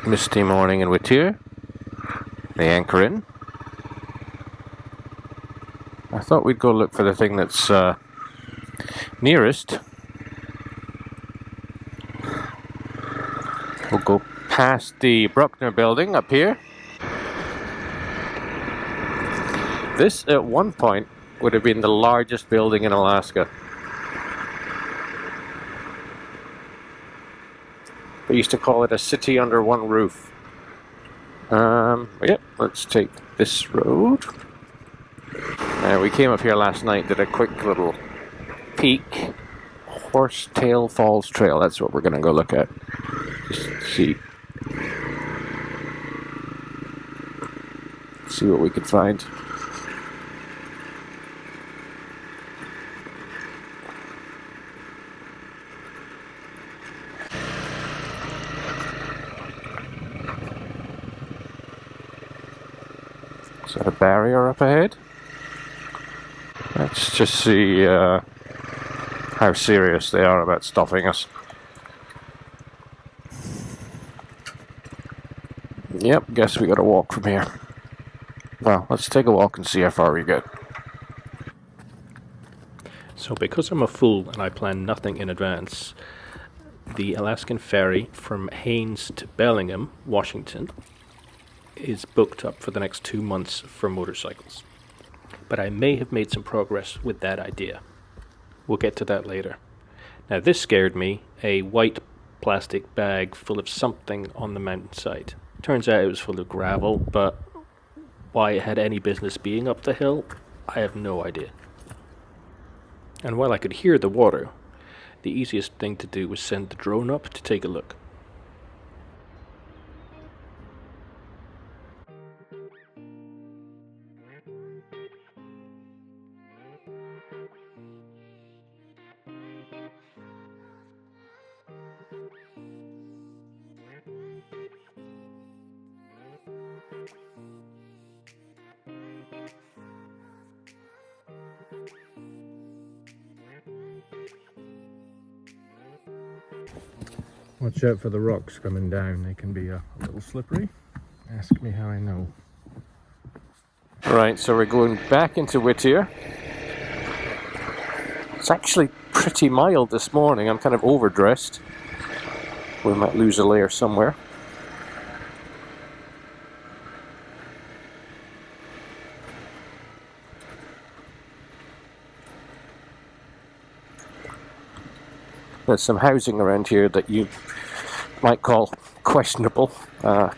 Misty morning in Whittier. The anchor in. I thought we'd go look for the thing that's nearest. We'll go past the Bruckner building up here. This at one point would have been the largest building in Alaska. They used to call it a city under one roof. Yep, let's take this road. We came up here last night, did a quick little peek. Horsetail Falls Trail, that's what we're going to go look at. Just see what we can find. Is that a barrier up ahead? Let's just see how serious they are about stopping us. Yep, guess we gotta walk from here. Well, let's take a walk and see how far we get. So because I'm a fool and I plan nothing in advance, the Alaskan ferry from Haines to Bellingham, Washington, is booked up for the next 2 months for motorcycles. But I may have made some progress with that idea. We'll get to that later. Now this scared me, a white plastic bag full of something on the mountainside. Turns out it was full of gravel, but why it had any business being up the hill, I have no idea. And while I could hear the water, the easiest thing to do was send the drone up to take a look. Watch out for the rocks coming down, they can be a little slippery. Ask me how I know. Right, so we're going back into Whittier. It's actually pretty mild this morning, I'm kind of overdressed. We might lose a layer somewhere. There's some housing around here that you might call questionable,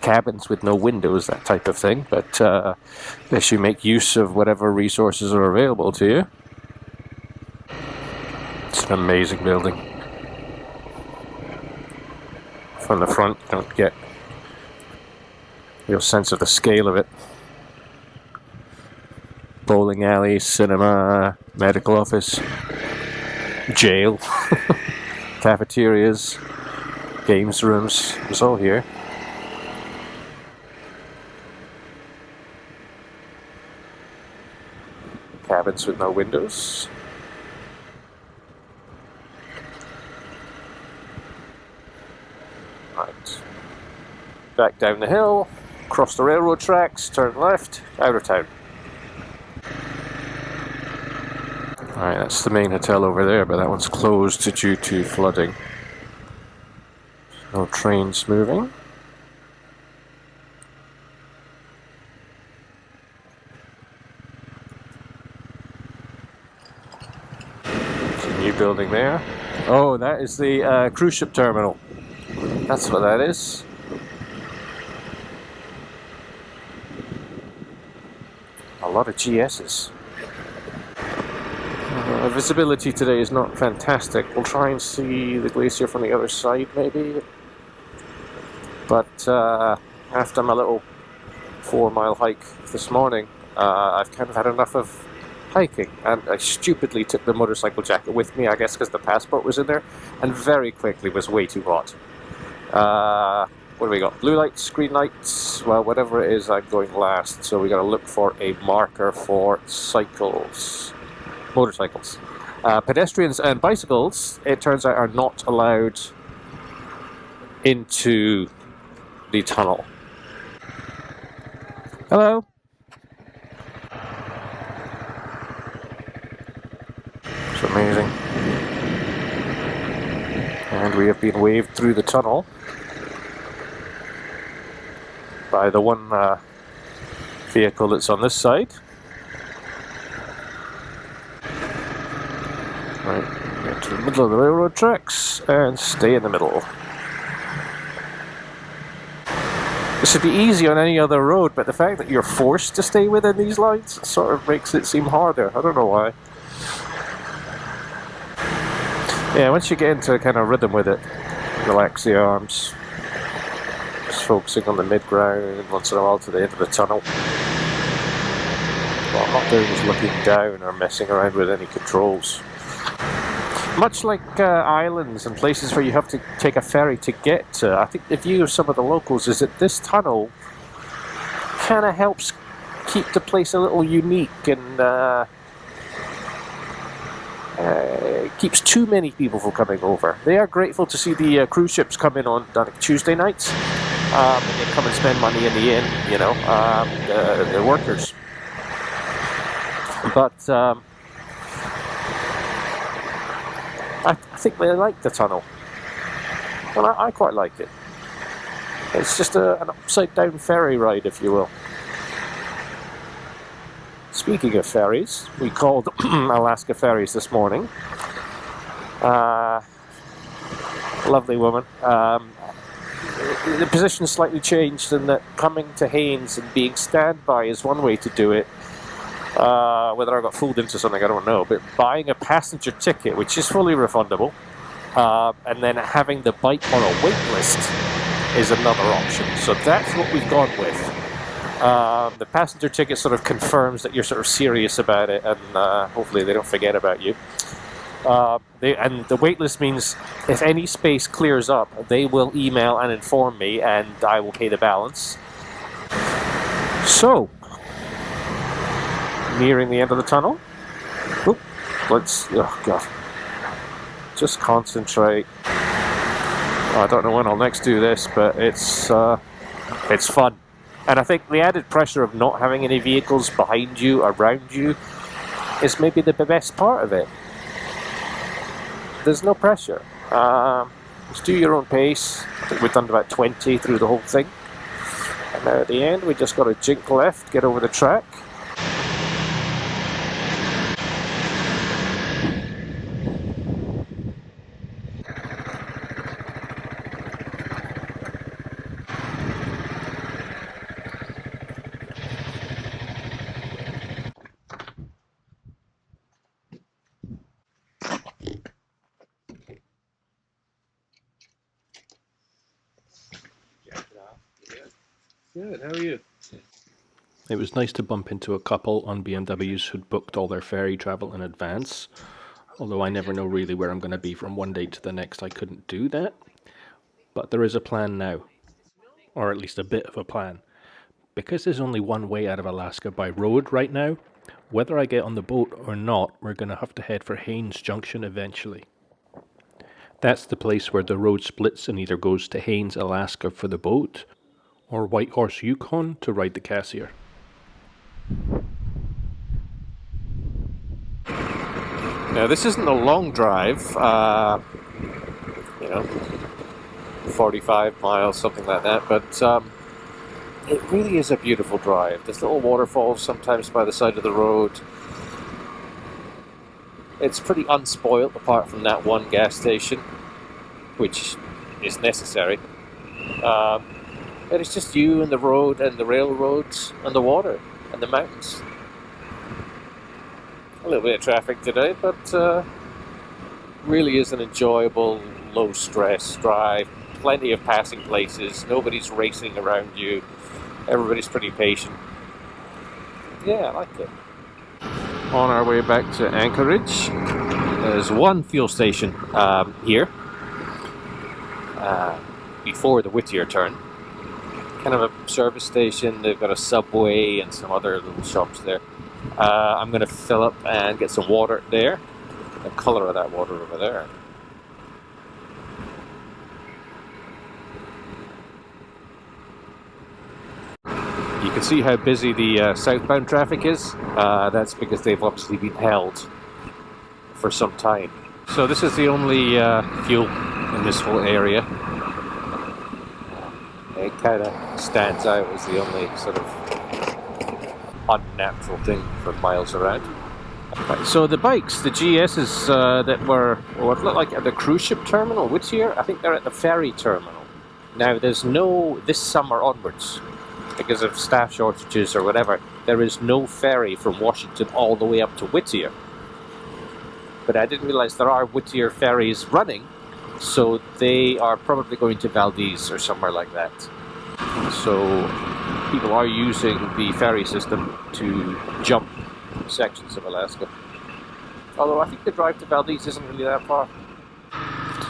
cabins with no windows, that type of thing, but unless you make use of whatever resources are available to you. It's an amazing building. From the front, you don't get a real sense of the scale of it. Bowling alley, cinema, medical office, jail. Cafeterias, games rooms, it's all here. Cabins with no windows. Right. Back down the hill, cross the railroad tracks, turn left, out of town. Alright, that's the main hotel over there, but that one's closed due to flooding. No trains moving. There's a new building there. Oh, that is the cruise ship terminal. That's what that is. A lot of GS's. Visibility today is not fantastic. We'll try and see the glacier from the other side, maybe. But after my little 4-mile hike this morning, I've kind of had enough of hiking. And I stupidly took the motorcycle jacket with me, I guess because the passport was in there, and very quickly was way too hot. What do we got? Blue lights, green lights, well, whatever it is, I'm going last. So we got to look for a marker for motorcycles. Pedestrians and bicycles, it turns out, are not allowed into the tunnel. Hello. It's amazing. And we have been waved through the tunnel by the one vehicle that's on this side. Right, get to the middle of the railroad tracks and stay in the middle. This would be easy on any other road, but the fact that you're forced to stay within these lines sort of makes it seem harder. I don't know why. Yeah, once you get into a kind of rhythm with it, relax the arms. Just focusing on the mid-ground, once in a while to the end of the tunnel. What I'm not doing is looking down or messing around with any controls. Much like islands and places where you have to take a ferry to get to, I think the view of some of the locals is that this tunnel kind of helps keep the place a little unique and keeps too many people from coming over. They are grateful to see the cruise ships come in on Tuesday nights, and they come and spend money in the inn, you know, the workers. But I think they like the tunnel. Well, I quite like it. It's just an upside-down ferry ride, if you will. Speaking of ferries, we called Alaska Ferries this morning. Lovely woman. The position's slightly changed in that coming to Haines and being standby is one way to do it. Whether I got fooled into something, I don't know. But buying a passenger ticket, which is fully refundable, and then having the bike on a wait list is another option. So that's what we've gone with. The passenger ticket sort of confirms that you're sort of serious about it, and hopefully they don't forget about you. And the waitlist means if any space clears up, they will email and inform me, and I will pay the balance. So, nearing the end of the tunnel. Oop, oh god. Just concentrate. I don't know when I'll next do this, but it's fun. And I think the added pressure of not having any vehicles behind you, around you, is maybe the best part of it. There's no pressure. Just do your own pace. I think we've done about 20 through the whole thing. And now at the end, we just got to jink left, get over the track. Good, how are you? It was nice to bump into a couple on BMWs who'd booked all their ferry travel in advance. Although I never know really where I'm going to be from one day to the next, I couldn't do that. But there is a plan now. Or at least a bit of a plan. Because there's only one way out of Alaska by road right now, whether I get on the boat or not, we're going to have to head for Haines Junction eventually. That's the place where the road splits and either goes to Haines, Alaska for the boat, or Whitehorse, Yukon to ride the Cassiar. Now this isn't a long drive, 45 miles, something like that, but it really is a beautiful drive. There's little waterfalls sometimes by the side of the road. It's pretty unspoilt apart from that one gas station, which is necessary. But it's just you and the road and the railroads and the water and the mountains. A little bit of traffic today, but really is an enjoyable, low-stress drive. Plenty of passing places. Nobody's racing around you. Everybody's pretty patient. Yeah, I like it. On our way back to Anchorage, there's one fuel station here before the Whittier turn. Kind of a service station. They've got a Subway and some other little shops there. I'm going to fill up and get some water there. The colour of that water over there. see how busy the southbound traffic is. That's because they've obviously been held for some time. So this is the only fuel in this whole area. It kind of stands out as the only sort of unnatural thing for miles around. Right, so the bikes, the GSs that were, what looked like at the cruise ship terminal, Whittier, I think they're at the ferry terminal. Now there's no, this summer onwards, because of staff shortages or whatever, there is no ferry from Washington all the way up to Whittier. But I didn't realize there are Whittier ferries running, so they are probably going to Valdez or somewhere like that. So people are using the ferry system to jump sections of Alaska. Although I think the drive to Valdez isn't really that far.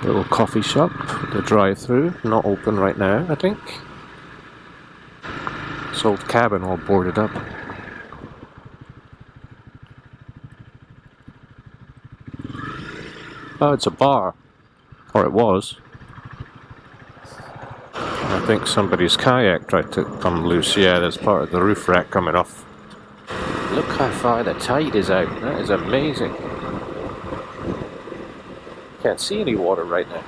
Little coffee shop, the drive-through, not open right now, I think. This old cabin all boarded up. Oh, it's a bar. Or it was. I think somebody's kayak tried to come loose. Yeah, there's part of the roof rack coming off. Look how far the tide is out. That is amazing. Can't see any water right now.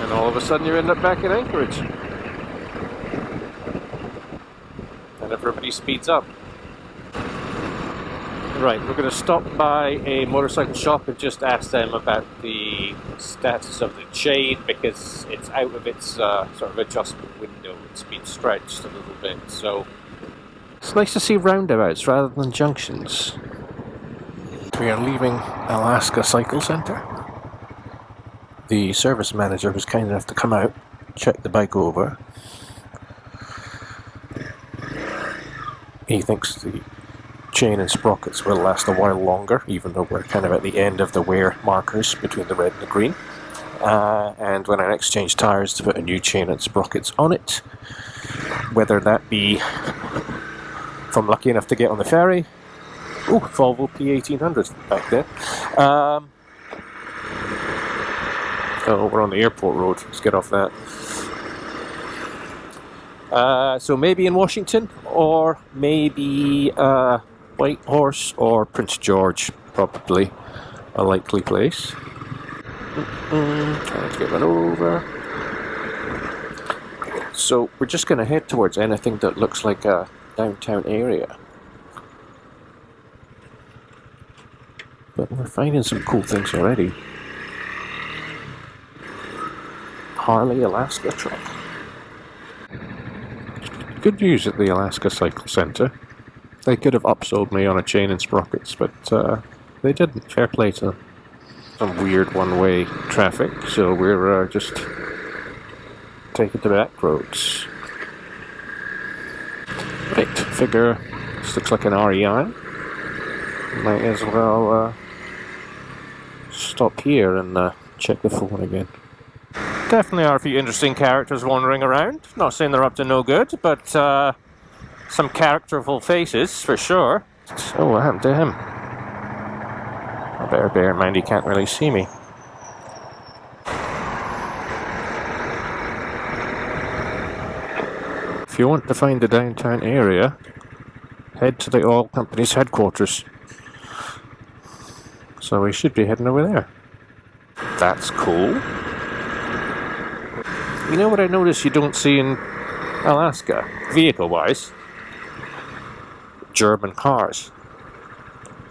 And all of a sudden you end up back in Anchorage. And everybody speeds up. Right, we're going to stop by a motorcycle shop and just ask them about the status of the chain, because it's out of its sort of adjustment window. It's been stretched a little bit, so it's nice to see roundabouts rather than junctions. We are leaving Alaska Cycle Center. The service manager was kind enough to come out, check the bike over. He thinks the chain and sprockets will last a while longer, even though we're kind of at the end of the wear markers between the red and the green. And when I next change tyres, to put a new chain and sprockets on it, whether that be if I'm lucky enough to get on the ferry. Oh, Volvo P1800 back there. Oh, we're on the airport road. Let's get off that. So maybe in Washington, or maybe White Horse or Prince George, probably a likely place. Trying to get that over. So we're just going to head towards anything that looks like a downtown area. But we're finding some cool things already. Harley Alaska truck. Good news at the Alaska Cycle Center. They could have upsold me on a chain and sprockets, but they didn't. Fair play to them. Some weird one-way traffic, so we're just taking the back roads. Right, figure this looks like an REI. Might as well stop here and check the phone again. Definitely are a few interesting characters wandering around. Not saying they're up to no good, but some characterful faces for sure. So what happened to him? I better bear in mind he can't really see me. If you want to find the downtown area, head to the oil company's headquarters. So we should be heading over there. That's cool. You know what I noticed you don't see in Alaska, vehicle-wise? German cars.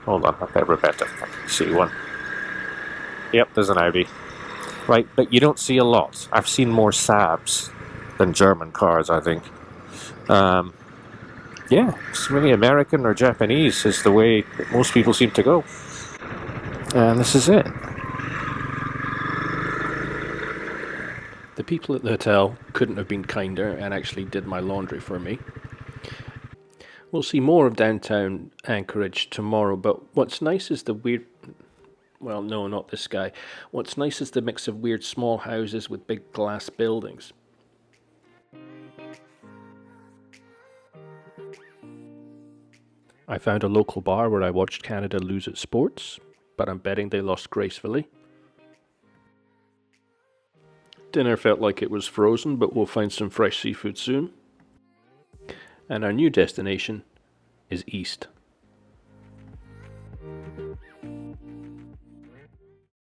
Hold on, I better see one. Yep, there's an Audi. Right, but you don't see a lot. I've seen more Saabs than German cars, I think. Yeah, it's really American or Japanese is the way that most people seem to go. And this is it. The people at the hotel couldn't have been kinder and actually did my laundry for me. We'll see more of downtown Anchorage tomorrow, but what's nice is the weird... Well, no, not this guy. What's nice is the mix of weird small houses with big glass buildings. I found a local bar where I watched Canada lose at sports, but I'm betting they lost gracefully. Dinner felt like it was frozen, but we'll find some fresh seafood soon. and our new destination is east.